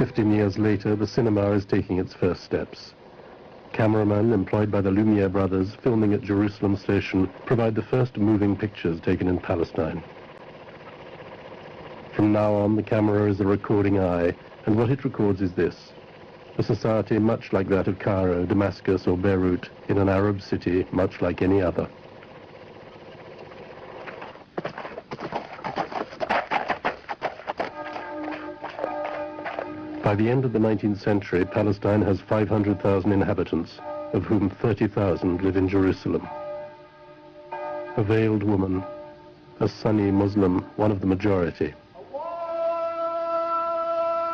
15 years later, the cinema is taking its first steps. Cameramen employed by the Lumière brothers filming at Jerusalem Station provide the first moving pictures taken in Palestine. From now on, the camera is a recording eye, and what it records is this: a society much like that of Cairo, Damascus, or Beirut, in an Arab city much like any other. By the end of the 19th century, Palestine has 500,000 inhabitants, of whom 30,000 live in Jerusalem. A veiled woman, a Sunni Muslim, one of the majority.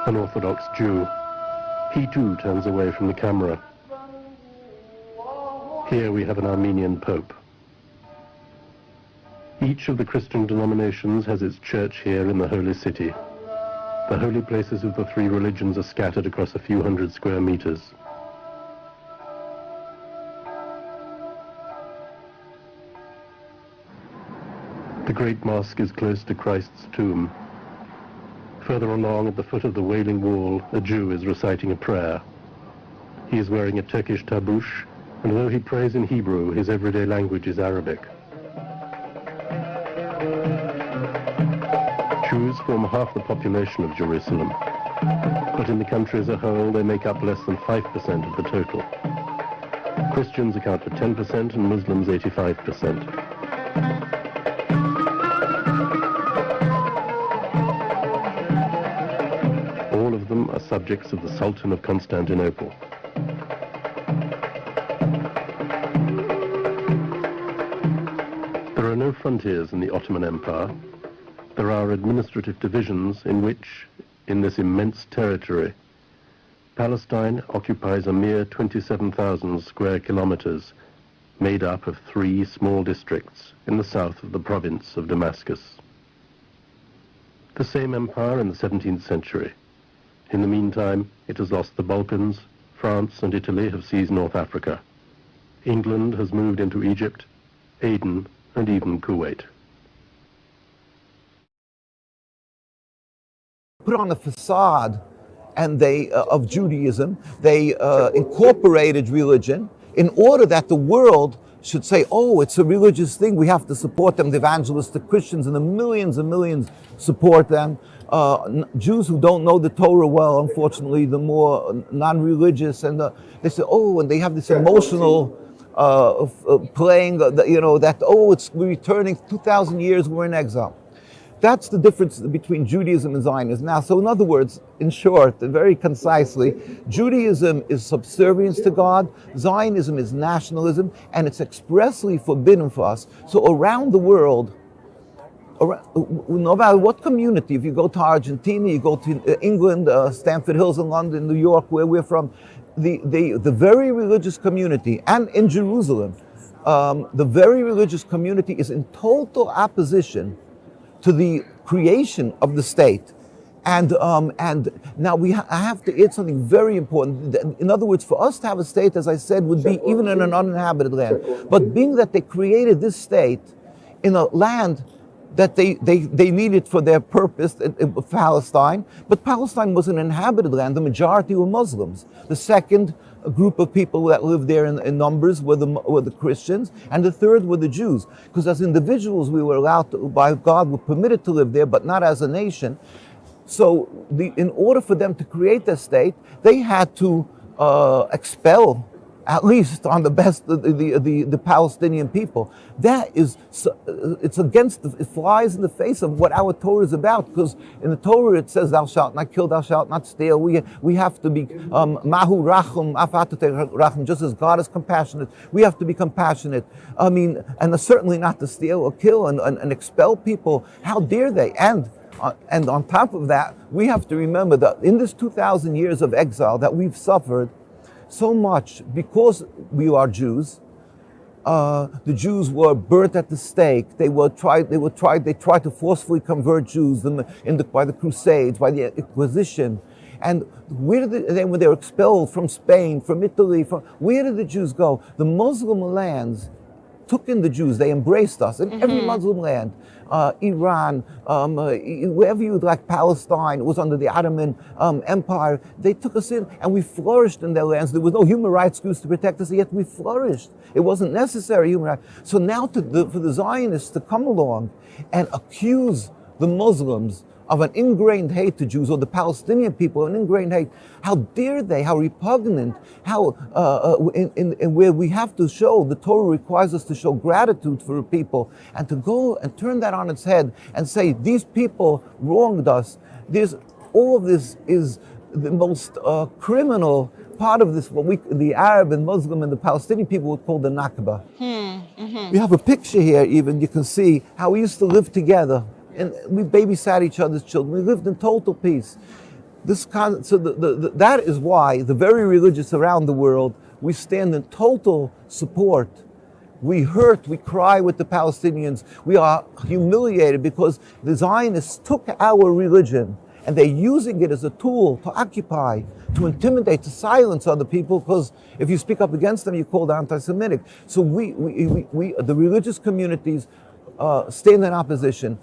An Orthodox Jew. He too turns away from the camera. Here we have an Armenian Pope. Each of the Christian denominations has its church here in the Holy City. The holy places of the three religions are scattered across a few hundred square meters. The Great Mosque is close to Christ's tomb. Further along, at the foot of the Wailing Wall, a Jew is reciting a prayer. He is wearing a Turkish tabush, and though he prays in Hebrew, his everyday language is Arabic. Jews form half the population of Jerusalem, but in the country as a whole they make up less than 5% of the total. Christians account for 10% and Muslims 85%. All of them are subjects of the Sultan of Constantinople. There are no frontiers in the Ottoman Empire. There are administrative divisions in which, in this immense territory, Palestine occupies a mere 27,000 square kilometers, made up of 3 small districts in the south of the province of Damascus. The same empire in the 17th century. In the meantime, it has lost the Balkans, France and Italy have seized North Africa. England has moved into Egypt, Aden, and even Kuwait. Put on a facade and of Judaism. They incorporated religion in order that the world should say, oh, it's a religious thing, we have to support them. The evangelistic Christians and the millions and millions support them. Jews who don't know the Torah well, unfortunately, the more non-religious, and they say, oh, and they have this emotional playing, that, oh, we're returning 2,000 years, we're in exile. That's the difference between Judaism and Zionism. Now, so in other words, in short, very concisely, Judaism is subservience to God, Zionism is nationalism, and it's expressly forbidden for us. So around the world, no matter what community, if you go to Argentina, you go to England, Stamford Hills in London, New York, where we're from, the very religious community, and in Jerusalem, the very religious community is in total opposition to the creation of the state. And now I have to add something very important. In other words, for us to have a state, as I said, would be even in an uninhabited land. But being that they created this state in a land that they needed for their purpose, Palestine, but Palestine was an inhabited land. The majority were Muslims. The second group of people that lived there in numbers were the Christians, and the third were the Jews. Because as individuals, we were allowed to, by God, were permitted to live there, but not as a nation. So in order for them to create their state, they had to expel, at least on the best, the Palestinian people. That is, it flies in the face of what our Torah is about, because in the Torah it says, thou shalt not kill, thou shalt not steal. We have to be, mahu rachum, rachum, just as God is compassionate, we have to be compassionate. I mean, and certainly not to steal or kill and expel people. How dare they? And on top of that, we have to remember that in this 2,000 years of exile that we've suffered, so much because we are Jews. The Jews were burnt at the stake. They tried to forcefully convert Jews by the Crusades, by the Inquisition. And when they were expelled from Spain, from Italy, where did the Jews go? The Muslim lands took in the Jews, they embraced us in every Muslim land. Iran, wherever you would like, Palestine, was under the Ottoman Empire. They took us in and we flourished in their lands. There was no human rights groups to protect us, yet we flourished. It wasn't necessary, human rights. So now for the Zionists to come along and accuse the Muslims of an ingrained hate to Jews, or the Palestinian people, an ingrained hate. How dare they, how repugnant, how, in where we have to show, the Torah requires us to show gratitude for people, and to go and turn that on its head and say, these people wronged us. All of this is the most criminal part of this, what the Arab and Muslim and the Palestinian people would call the Nakba. We have a picture here even, you can see how we used to live together. And we babysat each other's children. We lived in total peace. That is why the very religious around the world, we stand in total support. We hurt, we cry with the Palestinians. We are humiliated because the Zionists took our religion and they're using it as a tool to occupy, to intimidate, to silence other people, because if you speak up against them, you're called anti-Semitic. So we the religious communities stand in opposition.